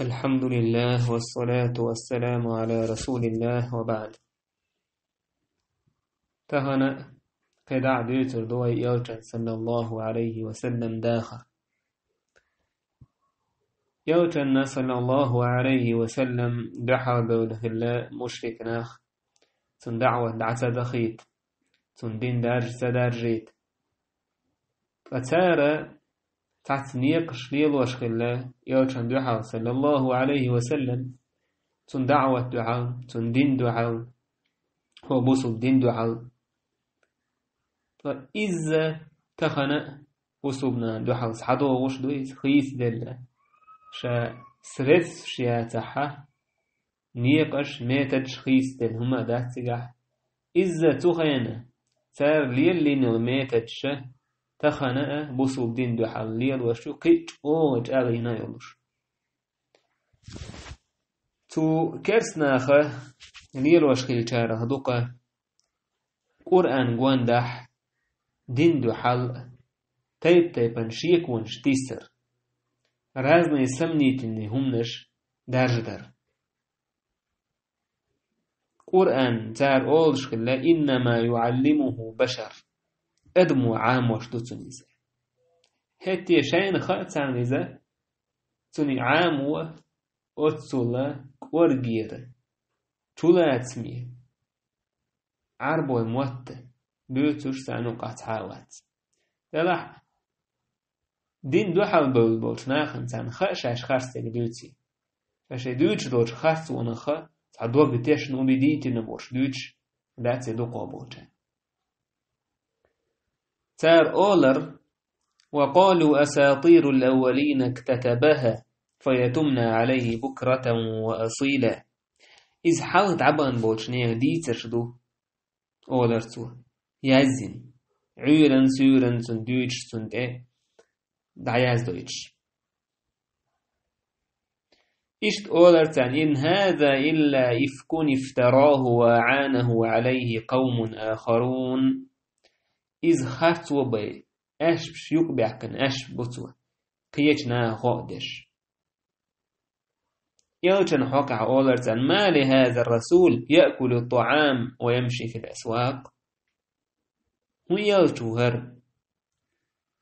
الحمد لله والصلاة والسلام على رسول الله وبعد. تهنا قدع ديتر دوي يوجن صلى الله عليه وسلم داخل يوجن صلى الله عليه وسلم دحا بوله الله مشرك ناخ تن دعوة دعسة دخيت تن دين دارج سدارجيت فتارة تعتنيق شليل وشخلا يوجن دحا صلى الله عليه وسلم تن دعوة دعا تن دين دعا هو بوصل دين دعا فإذا تخنق وصبنا دحا صحدو وش دويس خيس دل شا سرس شياتها نيقش ميتج خيس دل هما داتسجح إذا تخينا صار ليل لينو ميتج تخنق بوصل دين دحا ليل وشو قيت أوج أغينا يلوش تو كرسناخه ليل وشخيل شاره دوقه قرآن قواندح دين دو حل تيبن شيك ونش تيسر رازنا يسمنيتني همنش درجدر قرآن تار أولش خلا إنما يعلمه بشر أدمو عام وشتوتنيزة هتي شاين خاتسانيزة تني عام و أتسولا ورقيرة تولا تسميه عربو الموت بيوتوش سانو قطعاوات تلاح دين دو حال بولش ناخن سان خاشاش خارستك دوتي فاش دوتش دوتش خارست ونخا تعدو بتيش نو بديتي نبوش دوتش داتي دو قابوتا تار أولر وقالوا أساطير الأولين اكتتبها فيتمنى عليه بكرة وأصيلا إذ حالت عبان بولش نيغ ديتش دو أولر تو يازن عيرن سيرن سن دوتش سن دعياز دوتش إشت أولرتان إن هذا إلا إفك افتراه وعانه عليه قوم آخرون إذ خرت وبي أشبش يقبعكن أشبطوا قيتنا غادش يلجن حقع أولرتان ما لهذا الرسول يأكل الطعام ويمشي في الأسواق هو يلجو هر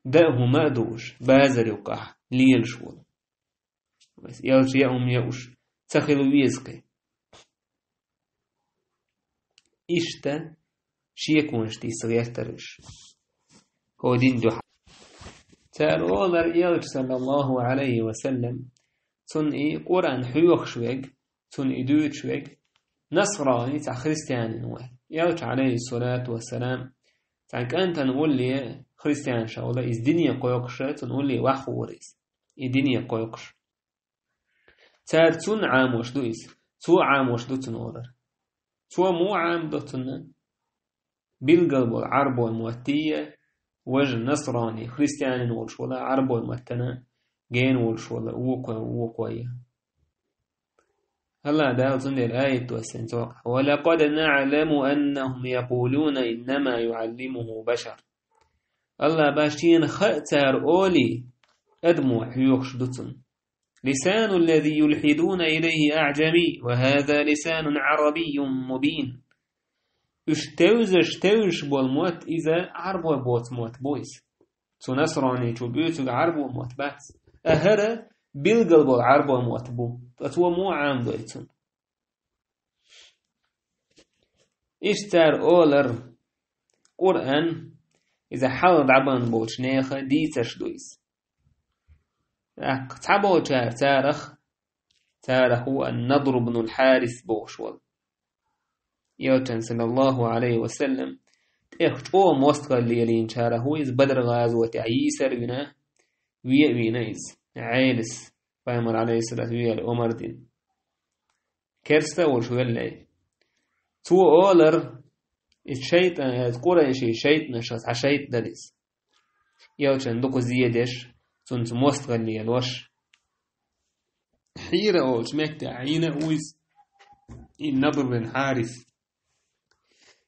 دأه ما دوش بازر يقع ليل شول بس يلجي يأم يأوش تخلو ويزقي إشتا شيكونش دي صغير ترش هو دين دوح تارولر يلج صلى الله عليه وسلم تن قرآن حيوخ شويق تن دوت شويق نصراني تاع خريستيان نوال يلج عليه الصلاة والسلام تاعك أنت نقول لي خريستيان شاولا إز دنيا قيقش تنقول لي وحوريس دنيا قيقش تار تون عام وش دويس تو عام وش دو تنورر تو مو عام دو تن بالقلب والعرب والموتية وجه نصراني خريستيان نولش ولا عرب والمتنا جين ولش ولا وقوية هلا داو تندي الآية توسنتوق ولقد نعلم أنهم يقولون إنما يعلمه بشر الله باشتين خأتار أولي أدمو حيوخش دتن لسان الذي يلحدون إليه أعجمي وهذا لسان عربي مبين اشتوش بالموت إذا عربو بوت موت بويس تو نصراني تو بيوتو عربو موت بس أهرا بالقلب العربو موت بو فتوى مو عام دويتون اشتار أولر قرآن إذا حال عبان بوش نيخة ديتش دويس تعبو تارخ هو النضر بن الحارث بوشول يوتن صلى الله عليه وسلم تأخذ موستقى الليلين شاره هو إذ بدر غازوة عيسر بنا ويأوينا إذ عيلس فيمر عليه الصلاة والسلام أمر دين كرسة وشو اللي تو أولر الشيطان تقول شيطان شخص عشيط دليس يوتن دوكو زيادش تنت موستقى الليل وش حيرة أولش مكتا عينة ويز النضر بن حارث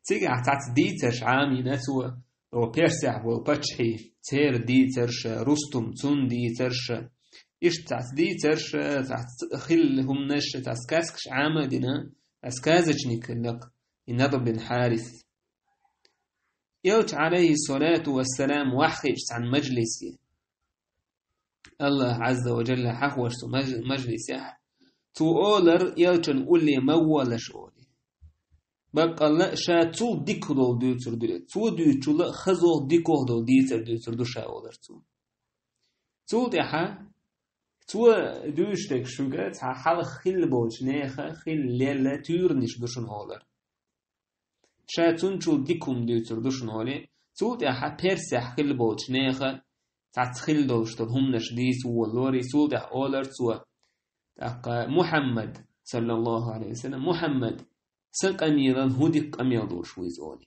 تيجي عتعت ديتش عامي نتوى وبيرسع وبتشحي تير ديترش رستم تون ديترش إيش تعتدي ترش خلهم نش تسكاسكش عامدنا أسكازجنك لك النضر بن حارث يوت عليه الصلاة والسلام وحيش عن مجلسي الله عز وجل حقوش مجلسي تو أولر يوتن أولي مولش أولي بقى الله شا تو ديكو ديتر تو ديتر لا خزو ديكو ديتر دو شا أولر تو ديحا تو دوشتك شوغت حال خيل بولش نيخا خيل ليلة تورنش دوشن أولر شاتون شو ديكم ديتر دوشن أولي تو ديحا بيرسح خيل بولش نيخا تعتخيل دوشتر هم نشديس واللوري تو ديح أولر تو محمد صلى الله عليه وسلم محمد سق أميرا هدق أمير دوش ويزولي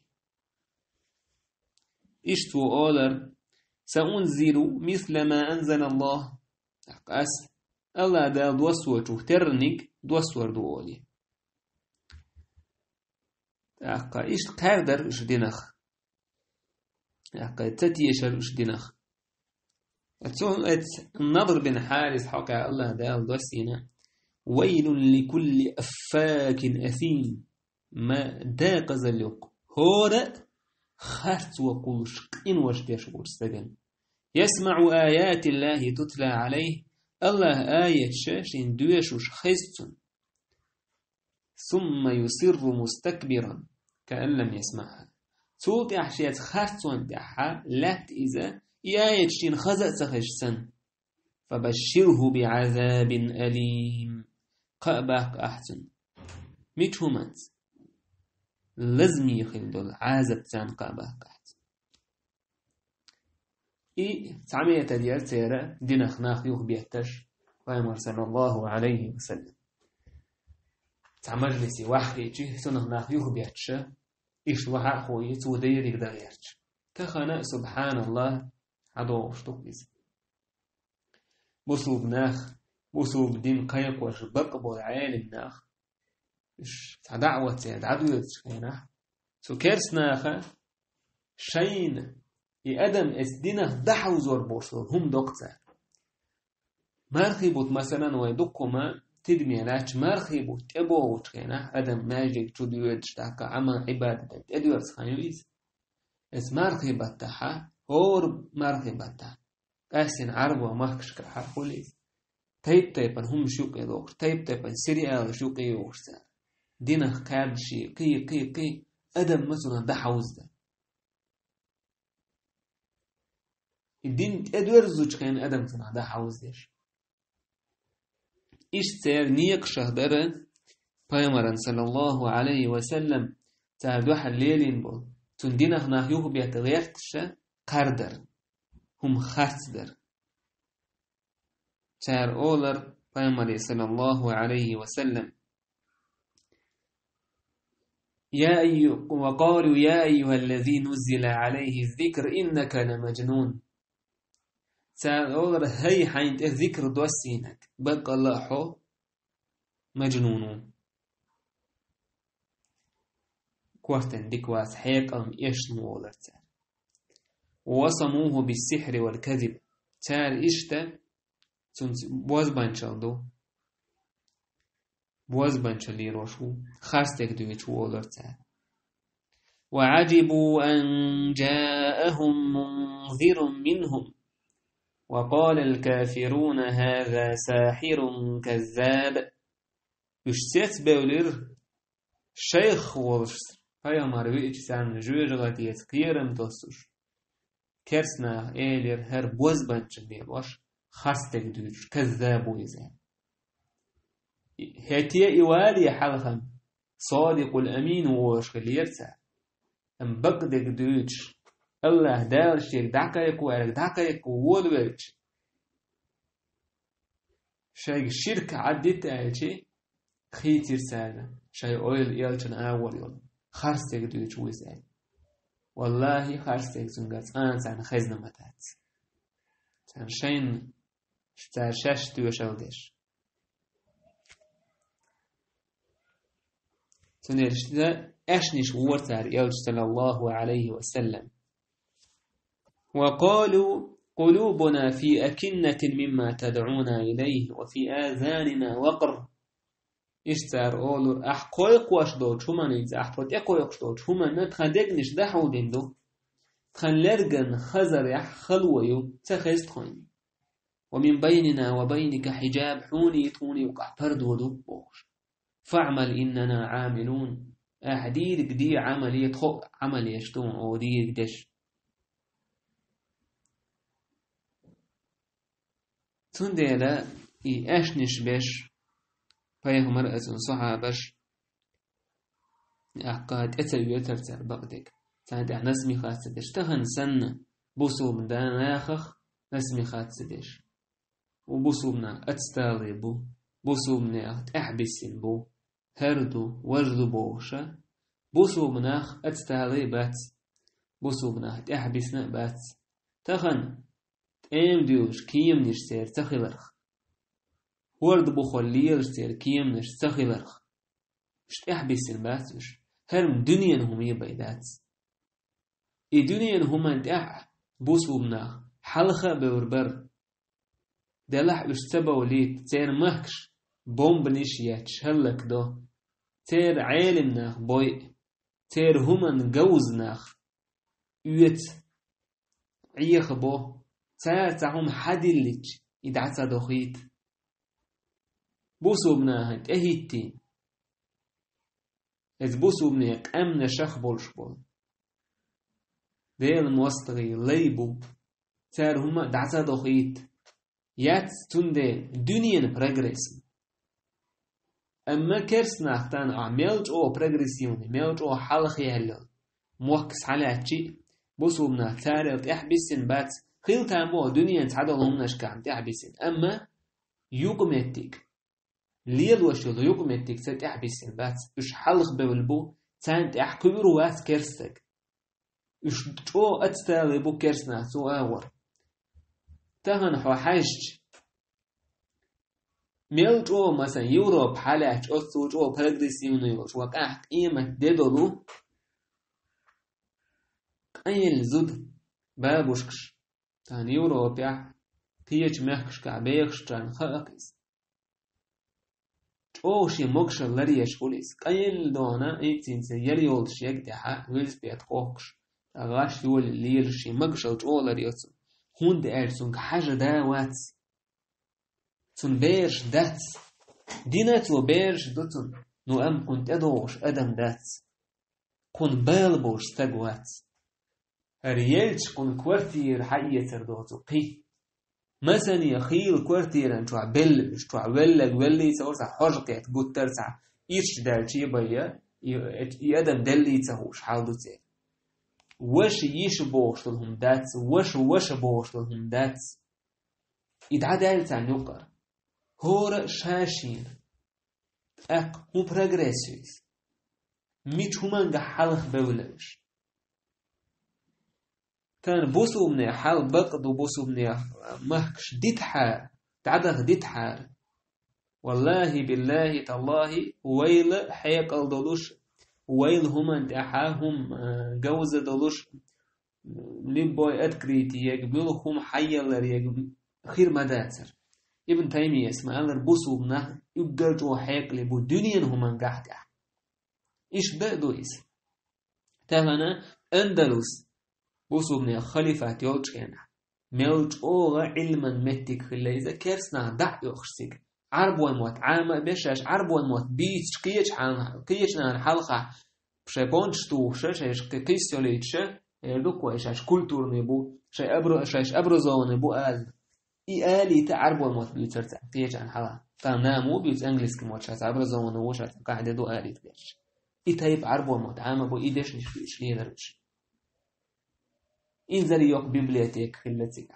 إشتو أولر سأنزل مثل ما أنزل الله أس الله دا دوسور ترنيك دوسور دولي إيش قادر إيش دينخ تتيشر إيش دينخ النضر بن حارث حكى الله دا دوسينا ويل لكل أفاك أثيم ما داق زلق هورا خرت وقلش إن وشتيش ورستغن يسمع آيات الله تتلى عليه الله آية شاشين دوشوش خيستن ثم يصر مستكبرا كأن لم يسمعها صوت أحشيات خرتون دحا لات إذا آية شين خزأت خشسن فبشره بعذاب أليم قأباك أحسن ميتهمت لازم يخلدل عازب تان قأباك أحسن تعمية ديال تيرا دينخ ناخ يوخ بيهتش ويمر صلى الله عليه وسلم تعمجلسي وحكي جيه تنخ ناخ يوخ بيهتش إيش وحا خوي توديريك دغيرش كخنا سبحان الله عدو وشتوك بيز بصوب ناخ بصوب دين قيق وش بقبو عالم ناخ إيش دعوة تيد عدوية تشكيناخ سو كيرس ناخ شين يأدم اسدينه دحو زور بوصل هم دقتا مرخيبوت مثلا ويدقما تدمي لاش مرخيبوت ابو وشكيناخ أدم ماجيك تدوية تشتاكا عما عبادة ادوية تخانيويز اس مرخيبات تحا هور مرخيبات تحا أحسن عرب ومحكش كحرفوليز تايبن هم شوق يدوخ تايبن سريع شوق يوخسا دينخ كادشي قي أدم مثلا دحوز ده الدين أدور زوج كان أدم تنا دحوز ديش إيش سير نيك شهدرة بيامرن صلى الله عليه وسلم تعدوح الليلين بول تندينخ ناخيوه بيتغيرتش قردر هم خاتدر تعر أولر بيامر صلى الله عليه وسلم وقالوا يا أيها الذي نزل عليه الذكر إنك لمجنون تعر أولر هاي حين الذكر دوسينك بقى الله حو مجنونون كوارتن ديكواس حيق أم يشنو أولر تعر ووصموه بالسحر والكذب تعر إشتا بوزبانشل ليروشو خاستك دويتشو أولر تعر وعجبوا أن جاءهم منذر منهم وقال الكافرون هذا ساحر كذاب يشتت بولر شيخ ورس هيا مرويج سان جوجغات يتقيرم توسوش كرسنا إيلر هر بوزبانشل ليروش خاستك دويتش كذاب ويزان هاتي إيوالي حلقا صادق الأمين ووشك ليرسا أم بقدك دويتش الله دارشيك دعكيك وارك دعكيك وولويتش شايك الشركة عدت آيتي خيتير سادة شاي أويل إيالشن أول يوم خارستك دويتش ويزان والله خارستك زنغات سان خزنة متات سان شين شتار شاش دويش أوديش سنرشد أشنش ورتار يوج صلى الله عليه وسلم وقالوا قلوبنا في أكنة مما تدعونا إليه وفي آذاننا وقر. إشتار أولو أحقويق واشدوش هما نيز أحقويق يقويقشدوش هما نتخدقنش دحودين دو تخن لرغن خزر يح خلويو تخيست خوين ومن بيننا وبينك حجاب حوني توني وقع پردودو بوش فاعمل إننا عاملون أحديدك دي عملية خو عملية شتون أو دي دش تنديلا إي أشنش بش فيهمر أزن صحابش أحقاد أتل يترتر بغدك تاند نسمي خاصدش تهن سن بوصوب دان آخخ نسمي خاصدش وبوصوبنا أتستالي بو بوصوبنا أحبسين بو هردو وجدو بوشا بوصوبنا أتستالي بات بوصوبنا أحبسنا بات تخن تأم ديوش كيم نش سير تخيلرخ ورد بخلير سير كيم نش تخيلرخ شت أحبسين باتش هرم دنيا هم يبايدات إي دنيا هم أنت بوصوبنا حلقة بوربر دلح أشتبه وليت تير مهكش بومب نشياتش هلك دو تير عالمناخ بوي تير همان جوزناخ يوت عيخ بو تاهم حدلج إدعتا دخيت بوصوبنا هنت أهيتين إذ بوصوبناك أمن شخ بولش بول ديل موستغي ليبو تير هما دعتا دخيت يات تندي دنيا progress أما كرسنا تان عملت أو progression ملت أو حلقة هلا موكس على شيء بوصوبنا تاريخ تحبسين بات خيل تامو دنيا تعدلهم نشكام تحبسين أما يوكمتك ليل وشل يوكمتك تحبسين بات إش حلق بولبو تان تحكبر وات كرسك إش تو أتستالي بو كرسنا سو أور تهن حاجج ملت أو مثلا يوروب حالات أو سوج أو progression وقعت قيمة ديدولو أيل زود بابوشكش تان يوروب يا تيج مخكش كعبيخش تان خاقس أو شي مقش لريش بوليس أيل دونا إيتين سيالي يولش يقدح ويلز بيت خوكش أغاش يول الليل شي مقش أو لريوتو هون دي أرسونك حاجة داوات تون بيرش دات ديناتو بيرش دوتون نو أم كنت أدوش أدم دات كون بالبوش تقوات ريالش كون كوارتير حقية تردوتو قي مثلا يخيل كوارتير أنتو عبل مش تو عبلك ولي سورسا حرقيت قد ترسع إيش دالشي بيا يأدم دلي تهوش حالدو تي وش يشبوش لهم دات وش بوش لهم دات إدعا عن يقر هور شاشين أق هو progressives ميت همان حلق بولش كان بوسو من حال بقد وبوسو من مهكش ديتحار تعدغ ديتحار والله بالله تالله ويل حيق الدلوش ويل همان دحاهم جوز دلوش لبوي أدكريتي يقبلهم حيال يقبل خير مداتر ابن تيمية اسمه ألر بوسو بنه يقرجو حيق لبو دنيا همان قحقه إيش بقدو إيس تهنا أندلس بوسو بنه خليفة يوجينا ملج أوغا علما متك خلا إذا كرسنا دع يخشيك عربوان موت عامة بشاش عربوان موت بيتش كيشنا حلقة بشيبونش توشة شاش كيسيوليتشة يلوكوا إيشاش كولتور نبو شاش أبرزون نبو آل إي آلي تعربوان موت بيوترتا كيش عن حلقة تنامو بيوت أنجلس كموت شاش أبرزون نوشة قاعدة دو آلي تبيش إي تايب عربوان موت عامة بو إيدش نشفيش ليدرش إنزل يوك بيبلياتيك خلتك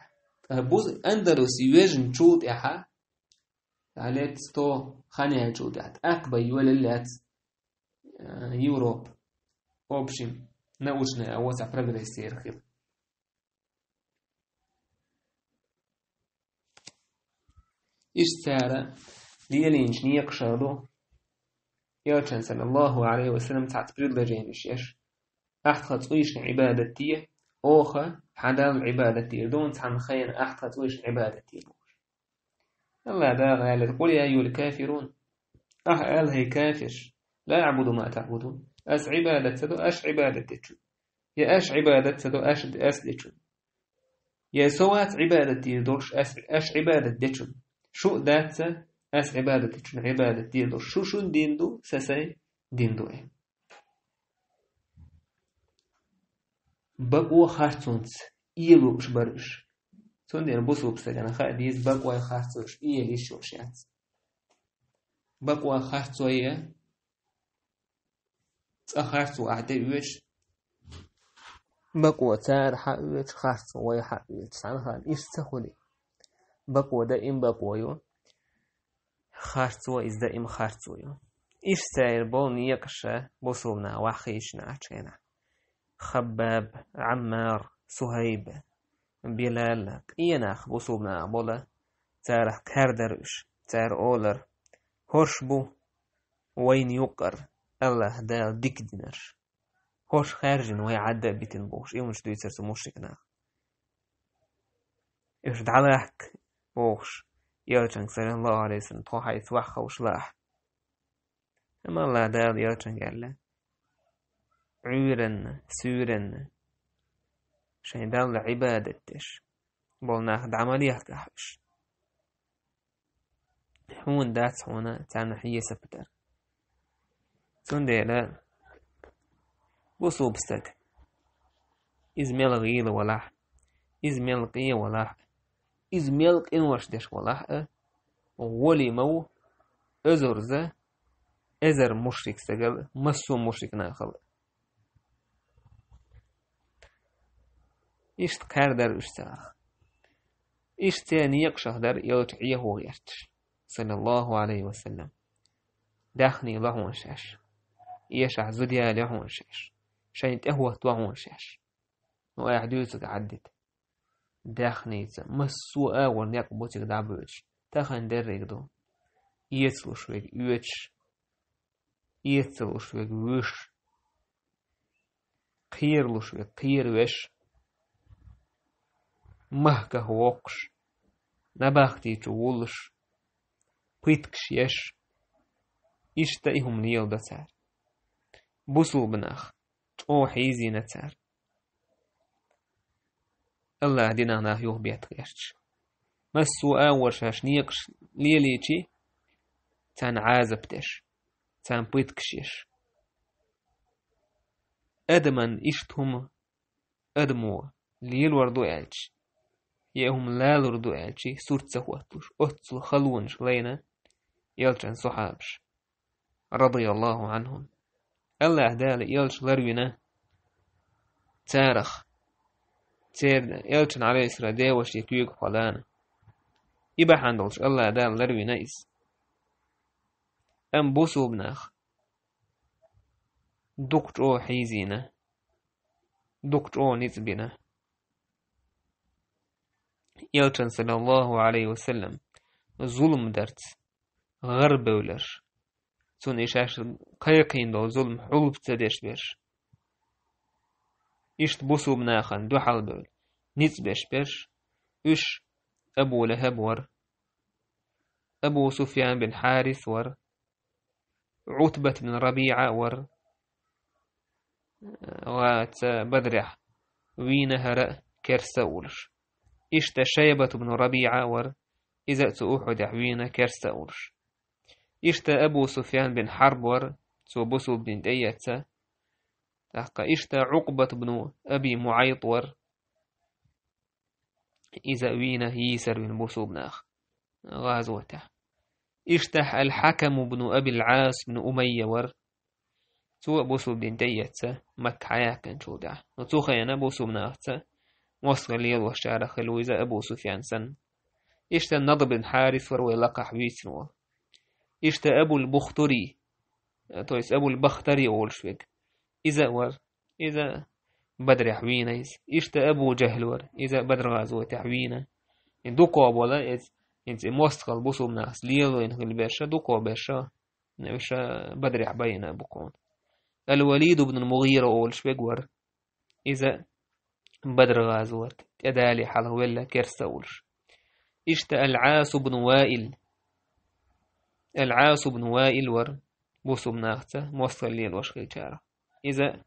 بوز أندروس يوجن تشوت إحا عليت تو خانية جودات أقبى يوللات يوروب أوبشن نوشنا أوسع برغريسير خير إيش سارة ليلينش نيقشارو يوشن صلى الله عليه وسلم تعتبر لجينش يش أحد خطويش عبادتيه أوخا حدا العبادة يردون عن خير أحقت ويش عبادة يبوش الله دا قال قل يا أيها الكافرون قال هي كافر لا يعبد ما تعبدون أس عبادة سدو أش عبادة تشو يا أش عبادة سدو أس ديشو يا سوات عبادة يدوش أش عبادة ديشو شو داتسا أس عبادة ديشو عبادة يدوش شو ديندو سسي ديندو إيه بقوا خارتونس إيلوش برش سون دين بوسوب سجنا خاديز بقوا خارتوش إيليش وشيات بقوا خارتوية خارتو أعتبرش بقوا تار حقوش خارتو ويا حقوش سان إيش تخلي بقوا دائم بقوا يو خارتو إز دائم خارتو يو إيش ساير بون يقشة بوسوبنا وحيشنا عشينا خباب عمار صهيب بلال إيناخ بوسوبنا بولا تارح كاردرش تار أولر هرشبو وين يقر الله دال ديك دينر هرش خارجن ويعدى بيتن بوش إيو مش دويتر سموشكنا إيش دعلاك بوش يرجن صلى الله عليه وسلم توحى يتوحى وشلاح أما الله دال يرجن قال له عورن سورن شين دال عبادتش بولناخ دعماليه كحش هون دات هنا تعمل حية سبتر تنديلا بصوبستك إزميل غيل ولاح إزميل قية ولاح إزميل قين وشدش ولاح ولي مو أزرزة أزر مشرك سجل مسو مشرك ناخل إشت كاردر إشتاخ إشت تاني يقشه در يلتعيه ويرتش صلى الله عليه وسلم داخني لهون شاش يشع زديا لهون شاش شاين تهوه توهون شاش ويعدوزك عدد داخني مسوء ونيق بوتك دعبوش تاخن درك دو يتلو شويك يوتش يتلو شويك وش قيرلو شويك قير وش مهكه وقش نباختي تولش بيتكش يش إشتايهم ليل دتار بوسو بناخ او حيزي نتار الله دينا ناهيوه بيتغيرش مسو آورشاش نيقش ليليتي تان عازبتش تان بيتكشيش أدمن إشتهم أدمو ليل وردو ألش يهم لا لردو ألشي سورت سهوتوش أتل خلونش لينا يلجن صحابش رضي الله عنهم الله دال يلش لروينا تارخ تير يلجن عليه إسرا ديوش يكيوك فلانا إبا حندلش الله دال لروينا إس أم بوسو بناخ دكتو حيزينا دكتو نزبنا يلجن صلى الله عليه وسلم ظلم درت غرب ولر تون إيشاش قيقين دو ظلم حلب تدش بيش إشت بوسو بناخن دو حال بول نيز بيش إش أبو لهب ور أبو سفيان بن حارث ور عتبة بن ربيعة ور وات بدرح وينهر كرسولش إشت شيبة بن ربيعة ور إذا تأوحد وين كرسولش إشت أبو سفيان بن حرب ور تو بوسو بن ديتا تحقا إشت عقبة بن أبي معيط ور إذا وينه يسر بن بوسو بناخ غازوته إشتح الحكم بن أبي العاص بن أمية ور تو بوسو بن ديتا مكعيا كان شودع وتو خيانا بوسو بناختا وصل ليل وشارة خلو إذا أبو سفيان سن إشت النضر بن حارث ور ويلقح ويسنو إشت أبو البختري تويس أبو البختري أول شويك إذا بدر حوينة إشت أبو جهل ور إذا بدر غازوة حوينة دوكو أبولا إنت موستقل بوسو بناس ليلو إنه بيشا دوكو بيشا بدر حبينا بكون الوليد بن المغيرة أول شويك ور إذا بدر غازوات تدالي حال ولا كرسولش إشت العاص بن وائل العاص بن وائل ور بوسو بناخته موصل لي الوشقي جارة إذا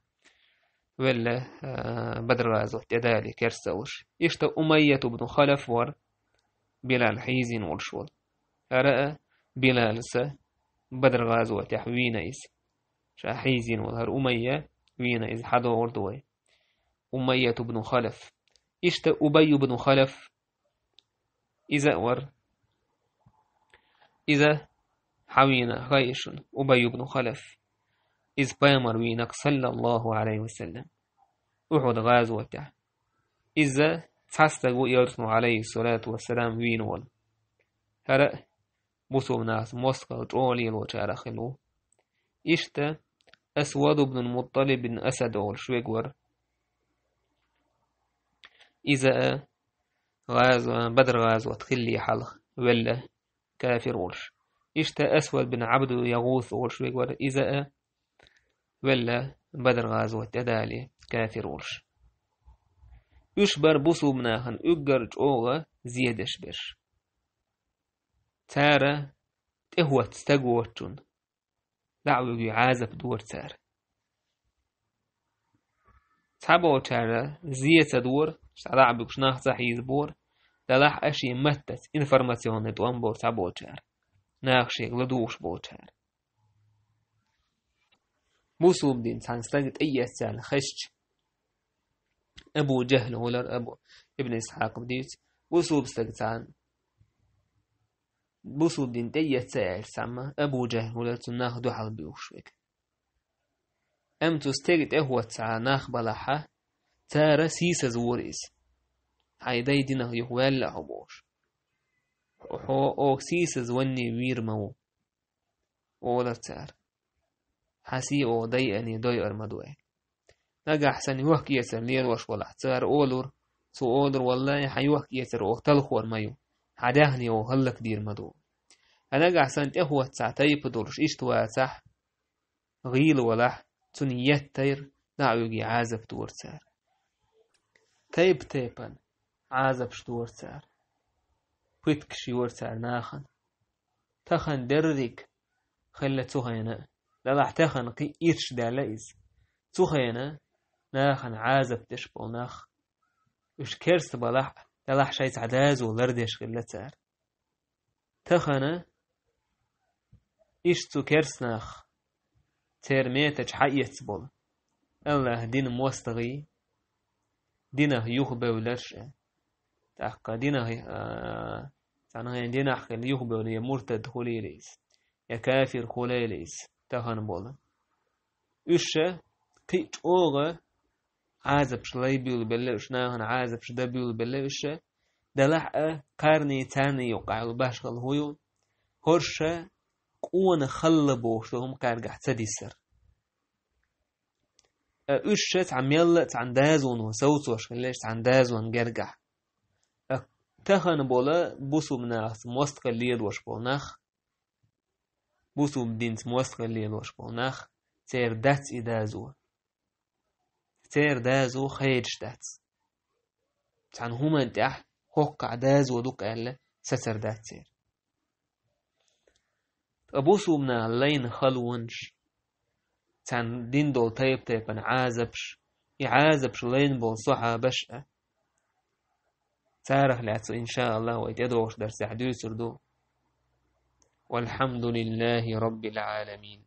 ولا بدر غازوات تدالي كرسولش إشت أمية بن خلف ور بلال حيزين والشول أرأى بلال سه بدر غازوات يحوين إس شاحيزين والهر أمية وين إذ حدو وردوي أمية بن خلف إشت أبي بن خلف إذا حوينا غيش أبي بن خلف إذ بامر وينك صلى الله عليه وسلم أحد غازوته إذا تحستقوا يرسم عليه الصلاة والسلام وينول هرأ بصو ناس موسكا جولي لو جارخلو إشت أسود بن المطلب بن أسد والشويقور إذا بدر غازوة تخلي حلق ولا كافر ولش إشت أسود بن عبد يغوث والشويقور إذا ولا بدر غازوة تدالي كافر ولش يشبر بصو مناخن يقرج أوغا زيادش بش تارة تهوت تقوتشون دعوة يعازب دور تار تحبو تارة زيادة دور شعب بشناخ صحيح بور دلح أشي متت إنفرماسيون دوان بور تحبو تار ناخشيك لدوش بور تار بوسو بدين تنسلقت أي أسال خشج أبو جهل ولر أبو ابن إسحاق بديت بوسو بستقتان بوسو بدين تي أسال سما أبو جهل ولر تناخ دو حال بيوشوك أم تستقت أهوة تسعى ناخ بلاحة تارة سيسة زوريس حيداي دينه يهوال لعبوش أو سيسة زوني وير مو ولر تار حسي أو داي أني داي أرمدوه نجا أحسن يوحك يسر ليل وش ولا تار أولور سو أولور والله حيوحك يسر أو تلخور مايو حداهني أو هلك دير مدو أنا أحسن تهوة ساعتي بدورش إشتوا صح غيل ولا تنيت تير نعيوجي عازب دور تار تيبن عازب شدور تار بيتك شيور تار ناخن تخن دردك خلة تخينا لا تخن قي إيرش داليز تخينا ناخن عازب تشبو ناخ وش كرس بلاح دلح شاي تعداز ولردش خلة تار تخنا إيش تو كرس ناخ ترميتج حقيت بول الله دين موستغي دينه يخبى ولرش تحقا دينه تعنى دينه حقل يخبى ولي مرتد خليليس يا كافر خليليس تخن بول إيش قيت أوغا عازب شلي بيول بلش ناهن عازب شدا بيول بلش دلح قرني تاني يوقع الباشغل هويو هرشة قوان خلبوش لهم قارقح تديسر أشت عم يلت عن دازون وسوتوش ليش عن دازون قارقح تخن بولا بوسو مناخ موستق الليل وش بولناخ بوسو بدينت موستق الليل وش بولناخ تير دات إدازو تير دازو خيرش دات عن هما انتح هوقع دازو دوك ألا ستر دات تير أبوسو من اللين خلونش تان دين دول تيبن عازبش يعازبش لين بول صحا بشأ تارخ لعتو إن شاء الله ويتدوش درس حديث سردو والحمد لله رب العالمين.